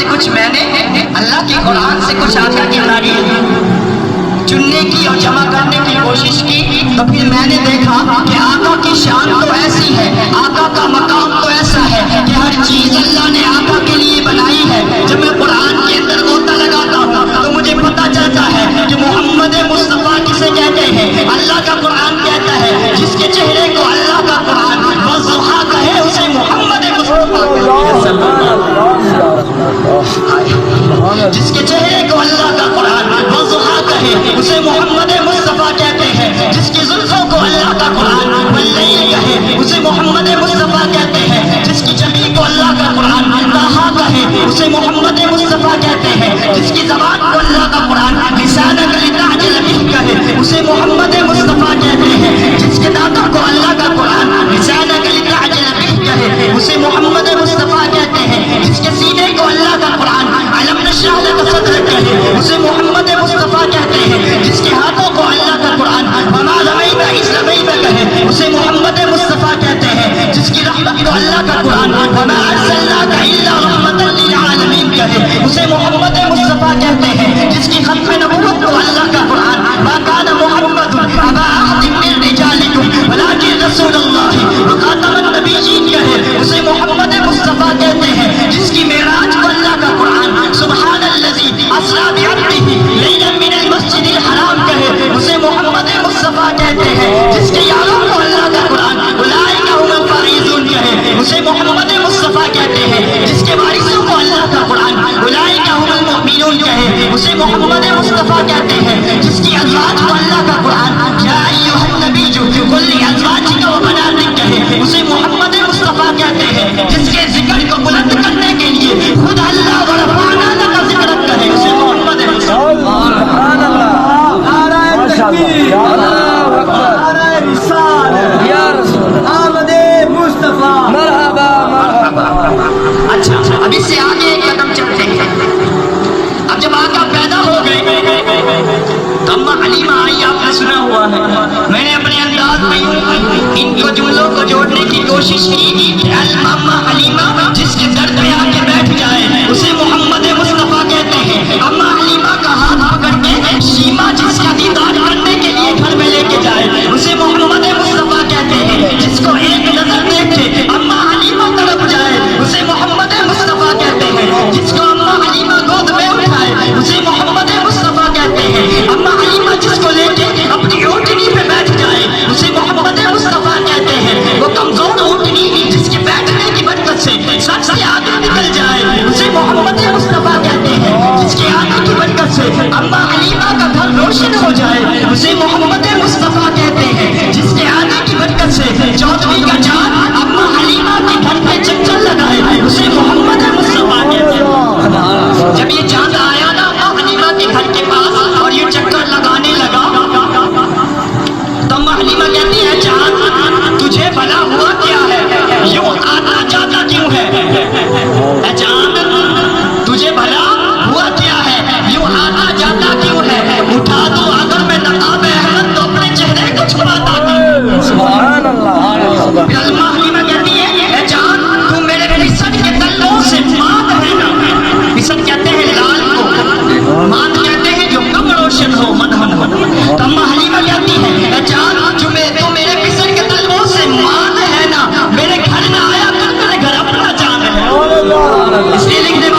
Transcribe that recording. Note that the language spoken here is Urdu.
سے کچھ میں نے اللہ کے قرآن سے کچھ آقا کی تعریف چننے کی اور جمع کرنے کی کوشش کی، تو پھر میں نے دیکھا کہ آقا کی شان تو ایسی ہے، آقا کا مقام تو ایسا ہے کہ ہر چیز اللہ نے آقا کے لیے بنائی ہے۔ جب میں قرآن کے اندر غوطہ لگاتا ہوں تو مجھے پتہ چلتا ہے کہ محمد مصطفیٰ کسے کہتے ہیں۔ اللہ کا قرآن کہتا ہے جس کے چہرے کو اللہ کا قرآن والضحیٰ کہے اسے محمد مصطفیٰ کہتے ہیں۔ جس کے چہرے کو اللہ کا قرآن والضحیٰ کہے اسے محمد مصطفیٰ کہتے ہیں۔ جس کی زلفوں کو اللہ کا قرآن واللیل کہے اسے محمد مصطفیٰ کہتے ہیں۔ جس کی جبین کو اللہ کا قرآن طٰہٰ کہے اسے محمد مصطفیٰ کہتے ہیں۔ جس کی زبان کو اللہ کا قرآن لسانک لتعجل بہ کہے اسے محمد مصطفیٰ کہتے ہیں۔ جس کے دانتوں کو اللہ کا قرآن لسانک لتعجل بہ کہے اسے محمد مصطفیٰ کہتے ہیں۔ جس کے سینے کو اللہ کا قرآن الم نشرح لک صدرک کہے اسے محمد مصطفیٰ کہتے ہیں۔ جس کے ہاتھوں کو اللہ کا قرآن وما رمیت اذ رمیت کہے اسے محمد مصطفیٰ کہتے ہیں۔ جس کی رحمت کو اللہ کا قرآن وما ارسلناک الا رحمۃ للعالمین کہے اسے محمد مصطفیٰ کہتے ہیں۔ جس کی ختم نبوت کو اللہ کا قرآن ما کان محمد ابا احد من رجالکم ولکن رسول اللہ وخاتم النبیین کہے اسے محمد مصطفیٰ کہتے ہیں۔ جس کی معراج کو اللہ کا قرآن سبحان الذی اسریٰ بعبدہ لیلا من المسجد الحرام کہے اسے محمد مصطفیٰ کہتے ہیں۔ جس کے یاروں کو اللہ کا قرآن اولئک هم الفائزون کہے اسے محمد مصطفیٰ کہتے ہیں۔ جس کے وارثوں کو اللہ کا قرآن اولئک هم المؤمنون کہے اسے محمد مصطفیٰ کہتے ہیں۔ جس کی ازواج کو اللہ کا قرآن یا ایھا النبی قل لازواجک وبناتک کہے اسے محمد مصطفیٰ کہتے ہیں۔ جس کے ذکر کو بلند کرنے کے لیے خود اللہ ورفعنا لک ذکرک کہے اسے محمد مصطفیٰ۔ سبحان اللہ، نعرہ تکبیر، اللہ اکبر، نعرہ رسالت، یا رسول آمد مصطفیٰ، مرحبا مرحبا۔ اچھا اب اس سے آگے ایک قدم چلتے ہیں۔ اب جب آقا پیدا ہو گئے تو اماں حلیمہ آئی، آپ نے سنا ہوا ہے، میں نے اپنے انداز میں ان کو جملوں کو جوڑنے کی کوشش کی کہ اماں حلیمہ جس کے در پہ آ کے بیٹھ جائے اسے محمد مصطفیٰ کہتے ہیں۔ اماں حلیمہ کا ہاتھ پکڑ کے شیما جس کا دیدار کرنے کے لیے گھر میں لے کے جائے اسے محمد مصطفیٰ کہتے ہیں۔ جس کو ایک نظر دیکھ کے اماں حلیمہ طرف جائے اسے محمد مصطفیٰ کہتے ہیں۔ جس کو اماں حلیمہ گود میں اٹھائے اسے محمد مصطفیٰ کہتے ہیں۔ اماں حلیمہ جس کو لے کے اپنی اونٹنی پہ بیٹھ جائے اسے محمد مصطفیٰ کہتے ہیں۔ وہ کمزور اونٹنی جس کے بیٹھنے کی برکت سے سب سے آگے نکل جائے اسے محمد مصطفیٰ کہتے ہیں۔ جس کے آنے کی برکت سے اماں حلیمہ کا گھر روشن ہو جائے اسے محمد مصطفیٰ کہتے ہیں۔ جس کے آنے کی برکت سے چودھویں کا چاند اماں حلیمہ کے گھر پہ چکر لگائے اسے محمد مصطفیٰ کہتے ہیں۔ جب یہ چاند آیا نا اماں حلیمہ کے گھر کے پاس اور یہ چکر لگانے لگا تو اماں حلیمہ کہتی ہے چاند تجھے بھلا ہوا کیا ہے، یوں آتا جاتا کیوں ہے؟ اے چاند تجھے بھلا ہوا کیا ہے، یوں آتا جاتا کیوں ہے؟ اٹھا دو اگر میں نقاب احمد تو اپنے چہرے کو چھپاتا کیوں؟ سبحان اللہ۔ پھر اماں حلیمہ کہتی ہے اے چاند تو میرے پسند کے تلوں سے مات ہے نا، پسند کہتے ہیں لال کو، مات کہتے ہیں جو کم روشن ہو مدھم ہو۔ تو اماں حلیمہ کہتی ہے اے چاند جو تو میرے پسند کے تلوں سے مات ہے نا، میرے گھر نہ آیا کر تیرے گھر اپنا چاند ہے۔ اس لیے لکھنے